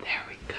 There we go.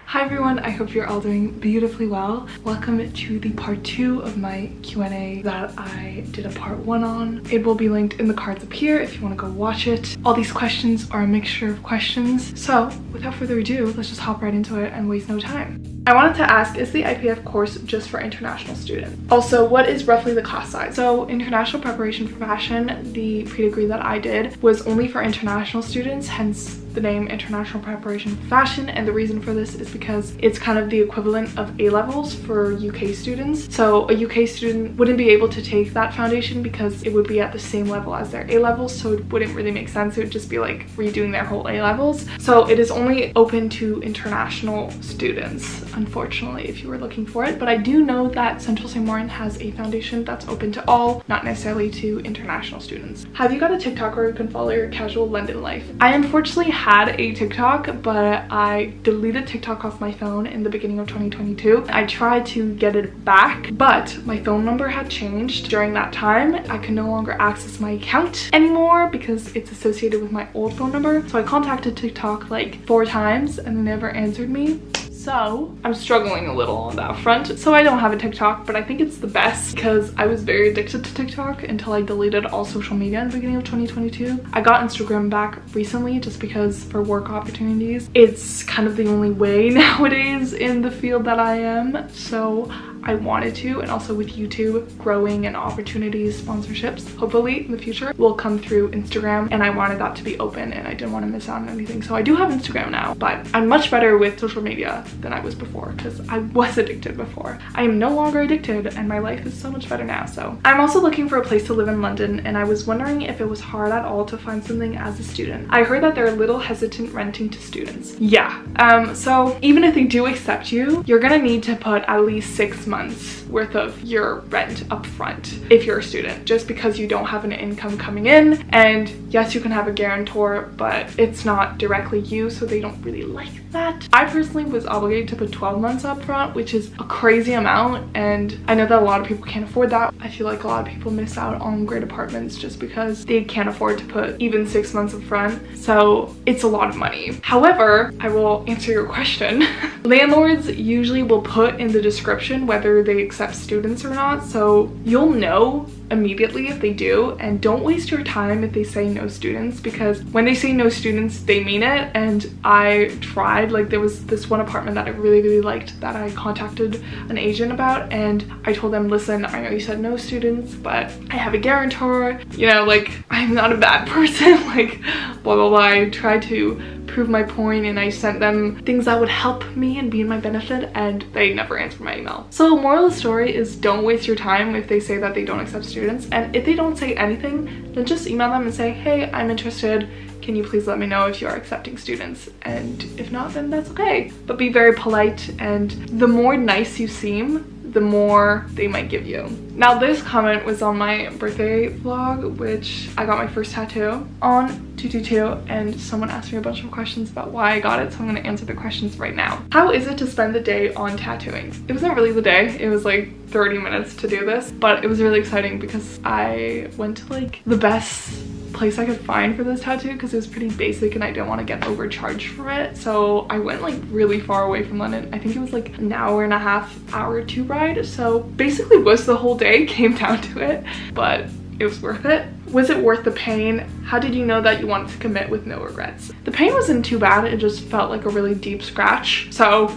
Hi everyone, I hope you're all doing beautifully well. Welcome to the part 2 of my Q&A that I did a part 1 on. It will be linked in the cards up here if you want to go watch it. All these questions are a mixture of questions. So without further ado, let's just hop right into it and waste no time. I wanted to ask, is the IPF course just for international students? Also, what is roughly the class size? So international preparation for fashion, the pre-degree that I did, was only for international students, hence the name International Preparation for Fashion. And the reason for this is because it's kind of the equivalent of A-levels for UK students. So a UK student wouldn't be able to take that foundation because it would be at the same level as their A-levels, so it wouldn't really make sense. It would just be like redoing their whole A-levels. So it is only open to international students, unfortunately, if you were looking for it. But I do know that Central St. Martin has a foundation that's open to all, not necessarily to international students. Have you got a TikTok where you can follow your casual London life? I unfortunately had a TikTok, but I deleted TikTok off my phone in the beginning of 2022. I tried to get it back, but my phone number had changed during that time. I could no longer access my account anymore because it's associated with my old phone number. So I contacted TikTok like 4 times and they never answered me. So I'm struggling a little on that front. So I don't have a TikTok, but I think it's the best because I was very addicted to TikTok until I deleted all social media in the beginning of 2022. I got Instagram back recently just because for work opportunities, it's kind of the only way nowadays in the field that I am. So I wanted to, and also with YouTube growing and opportunities, sponsorships, hopefully in the future will come through Instagram, and I wanted that to be open and I didn't want to miss out on anything. So I do have Instagram now, but I'm much better with social media than I was before because I was addicted before. I am no longer addicted and my life is so much better now. So I'm also looking for a place to live in London, and I was wondering if it was hard at all to find something as a student. I heard that they're a little hesitant renting to students. Yeah, so even if they do accept you, you're gonna need to put at least 6 months worth of your rent up front if you're a student, just because you don't have an income coming in. And yes, you can have a guarantor, but it's not directly you, so they don't really like that. I personally was obligated to put 12 months up front, which is a crazy amount, and I know that a lot of people can't afford that. I feel like a lot of people miss out on great apartments just because they can't afford to put even 6 months up front, so it's a lot of money. However, I will answer your question. Landlords usually will put in the description whether they accept students or not, so you'll know immediately if they do. And don't waste your time if they say no students, because when they say no students, they mean it. And I tried, like there was this one apartment that I really liked that I contacted an agent about, and I told them, listen, I know you said no students, but I have a guarantor, you know, like I'm not a bad person, like blah blah blah. I tried to prove my point and I sent them things that would help me and be in my benefit, and they never answered my email. So moral of the story is don't waste your time if they say that they don't accept students, and if they don't say anything, then just email them and say, hey, I'm interested, can you please let me know if you are accepting students? And if not, then that's okay. But be very polite, and the more nice you seem, the more they might give you. Now this comment was on my birthday vlog, which I got my first tattoo on 222, and someone asked me a bunch of questions about why I got it, so I'm gonna answer the questions right now. How is it to spend the day on tattooing? It wasn't really the day, it was like 30 minutes to do this, but it was really exciting because I went to like the best place I could find for this tattoo because it was pretty basic and I didn't want to get overcharged for it. So I went like really far away from London. I think it was like an hour and a half, hour or 2 ride. So basically was the whole day came down to it, but it was worth it. Was it worth the pain? How did you know that you wanted to commit with no regrets? The pain wasn't too bad. It just felt like a really deep scratch. So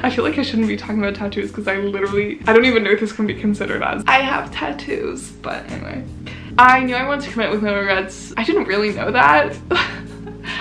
I feel like I shouldn't be talking about tattoos because I don't even know if this can be considered as I have tattoos, but anyway. I knew I wanted to commit with no regrets. I didn't really know that.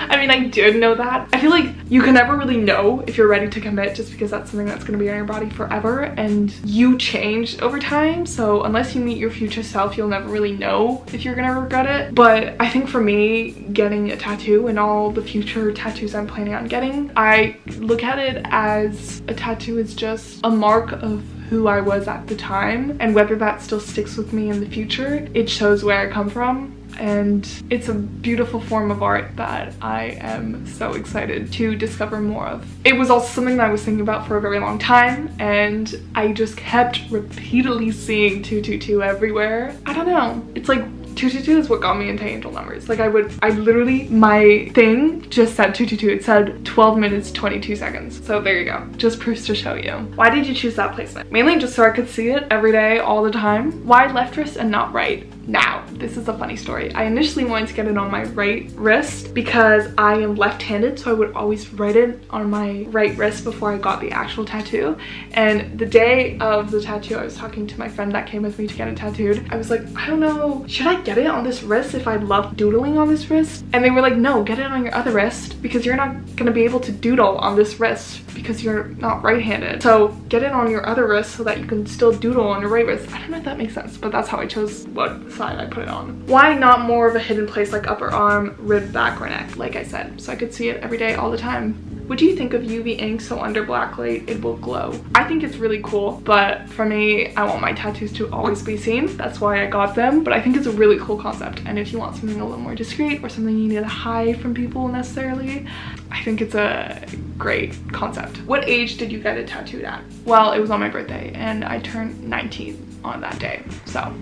I mean, I did know that. I feel like you can never really know if you're ready to commit just because that's something that's going to be on your body forever, and you change over time. So unless you meet your future self, you'll never really know if you're going to regret it. But I think for me, getting a tattoo and all the future tattoos I'm planning on getting, I look at it as a tattoo is just a mark of who I was at the time, and whether that still sticks with me in the future, it shows where I come from. And it's a beautiful form of art that I am so excited to discover more of. It was also something that I was thinking about for a very long time, and I just kept repeatedly seeing 222 everywhere. I don't know, it's like 222 is what got me into angel numbers. Like I literally, my thing just said 222. It said 12 minutes 22 seconds. So there you go. Just proves to show you. Why did you choose that placement? Mainly just so I could see it every day, all the time. Why left wrist and not right? Now, this is a funny story. I initially wanted to get it on my right wrist because I am left-handed, so I would always write it on my right wrist before I got the actual tattoo. And the day of the tattoo, I was talking to my friend that came with me to get it tattooed. I was like, I don't know, should I get it on this wrist if I love doodling on this wrist? And they were like, no, get it on your other wrist because you're not gonna be able to doodle on this wrist because you're not right-handed. So get it on your other wrist so that you can still doodle on your right wrist. I don't know if that makes sense, but that's how I chose what side I put it on. Why not more of a hidden place like upper arm, rib, back, or neck, like I said, so I could see it every day, all the time. What do you think of UV ink so under black light it will glow? I think it's really cool, but for me, I want my tattoos to always be seen. That's why I got them, but I think it's a really cool concept. And if you want something a little more discreet or something you need to hide from people necessarily, I think it's a great concept. What age did you get it tattooed at? Well, it was on my birthday and I turned 19 on that day, so.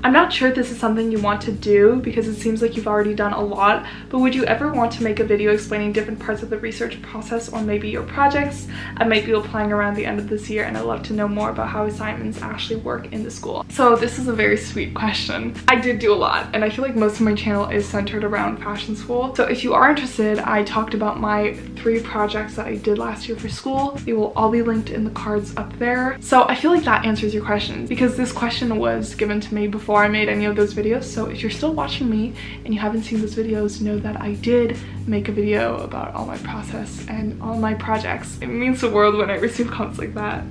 I'm not sure if this is something you want to do because it seems like you've already done a lot, but would you ever want to make a video explaining different parts of the research process or maybe your projects? I might be applying around the end of this year and I'd love to know more about how assignments actually work in the school. So this is a very sweet question. I did do a lot and I feel like most of my channel is centered around fashion school. So if you are interested, I talked about my 3 projects that I did last year for school. They will all be linked in the cards up there. So I feel like that answers your question because this question was given to me before I made any of those videos. So if you're still watching me and you haven't seen those videos, know that I did make a video about all my process and all my projects. It means the world when I receive comments like that.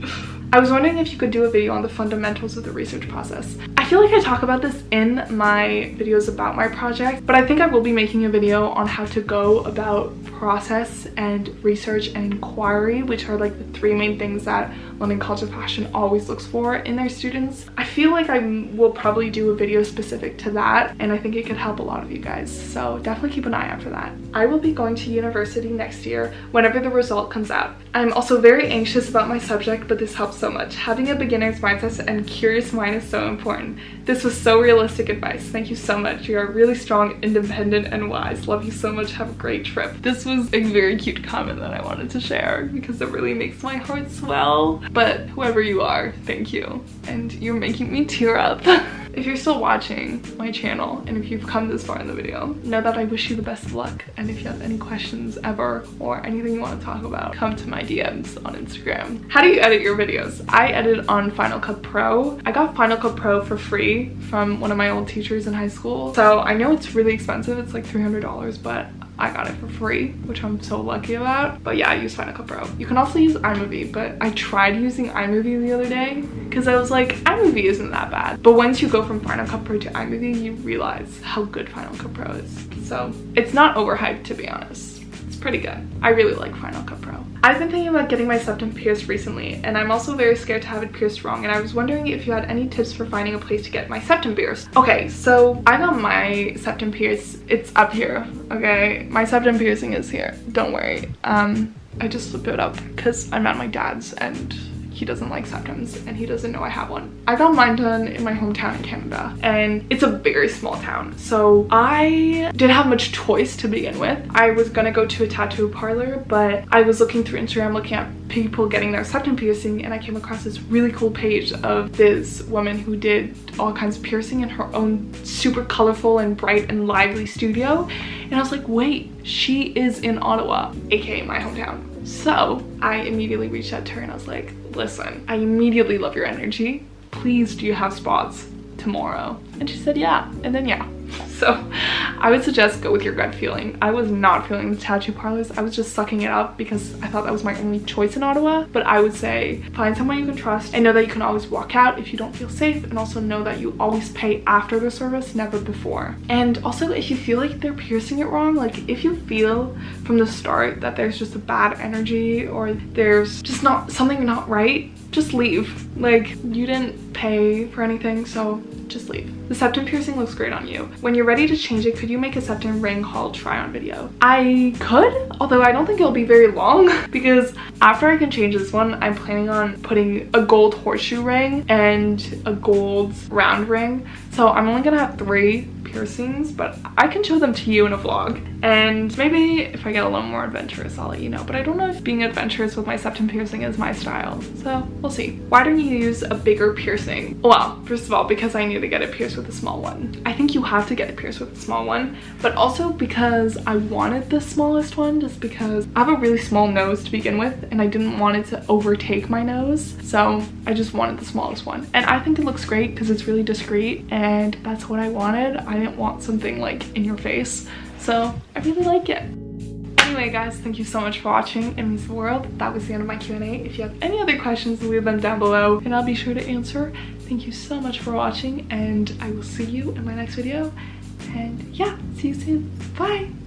I was wondering if you could do a video on the fundamentals of the research process. I feel like I talk about this in my videos about my project, but I think I will be making a video on how to go about process and research and inquiry, which are like the 3 main things that London College of Fashion always looks for in their students. I feel like I will probably do a video specific to that, and I think it could help a lot of you guys, so definitely keep an eye out for that. I will be going to university next year whenever the result comes out. I'm also very anxious about my subject, but this helps so much. Having a beginner's mindset and curious mind is so important. This was so realistic advice. Thank you so much. You are really strong, independent, and wise. Love you so much. Have a great trip. This was a very cute comment that I wanted to share because it really makes my heart swell. But whoever you are, thank you. And you're making me tear up. If you're still watching my channel and if you've come this far in the video, know that I wish you the best of luck. And if you have any questions ever or anything you want to talk about, come to my DMs on Instagram. How do you edit your videos? I edit on Final Cut Pro. I got Final Cut Pro for free from one of my old teachers in high school. So I know it's really expensive. It's like $300, but I got it for free, which I'm so lucky about. But yeah, I use Final Cut Pro. You can also use iMovie, but I tried using iMovie the other day because I was like, iMovie isn't that bad. But once you go from Final Cut Pro to iMovie, you realize how good Final Cut Pro is. So it's not overhyped, to be honest. It's pretty good. I really like Final Cut Pro. I've been thinking about getting my septum pierced recently, and I'm also very scared to have it pierced wrong, and I was wondering if you had any tips for finding a place to get my septum pierced. Okay, so I got my septum pierced. It's up here, okay? My septum piercing is here. Don't worry. I just flipped it up because I'm at my dad's and he doesn't like septums and he doesn't know I have one. I got mine done in my hometown in Canada, and it's a very small town, so I didn't have much choice to begin with. I was gonna go to a tattoo parlor, but I was looking through Instagram looking at people getting their septum piercing, and I came across this really cool page of this woman who did all kinds of piercing in her own super colorful and bright and lively studio, and I was like, wait, she is in Ottawa, aka my hometown. So I immediately reached out to her and I was like, listen, I immediately love your energy. Please, do you have spots tomorrow? And she said, yeah. And then yeah. So I would suggest go with your gut feeling. I was not feeling the tattoo parlors. I was just sucking it up because I thought that was my only choice in Ottawa. But I would say find someone you can trust and know that you can always walk out if you don't feel safe, and also know that you always pay after the service, never before. And also, if you feel like they're piercing it wrong, like if you feel from the start that there's just a bad energy or there's just something not right, just leave. Like, you didn't pay for anything, so just leave. The septum piercing looks great on you. When you're ready to change it, could you make a septum ring haul try on video? I could, although I don't think it'll be very long because after I can change this one, I'm planning on putting a gold horseshoe ring and a gold round ring. So I'm only gonna have 3 piercings, but I can show them to you in a vlog. And maybe if I get a little more adventurous, I'll let you know. But I don't know if being adventurous with my septum piercing is my style. So we'll see. Why don't you use a bigger piercing? Well, first of all, because I need to get it pierced with a small one. I think you have to get it pierced with a small one, but also because I wanted the smallest one, just because I have a really small nose to begin with and I didn't want it to overtake my nose. So I just wanted the smallest one. And I think it looks great because it's really discreet and that's what I wanted. I didn't want something like in your face. So I really like it. Anyway guys, thank you so much for watching. It means the world. That was the end of my Q&A. If you have any other questions, leave them down below and I'll be sure to answer. Thank you so much for watching and I will see you in my next video. And yeah, see you soon. Bye.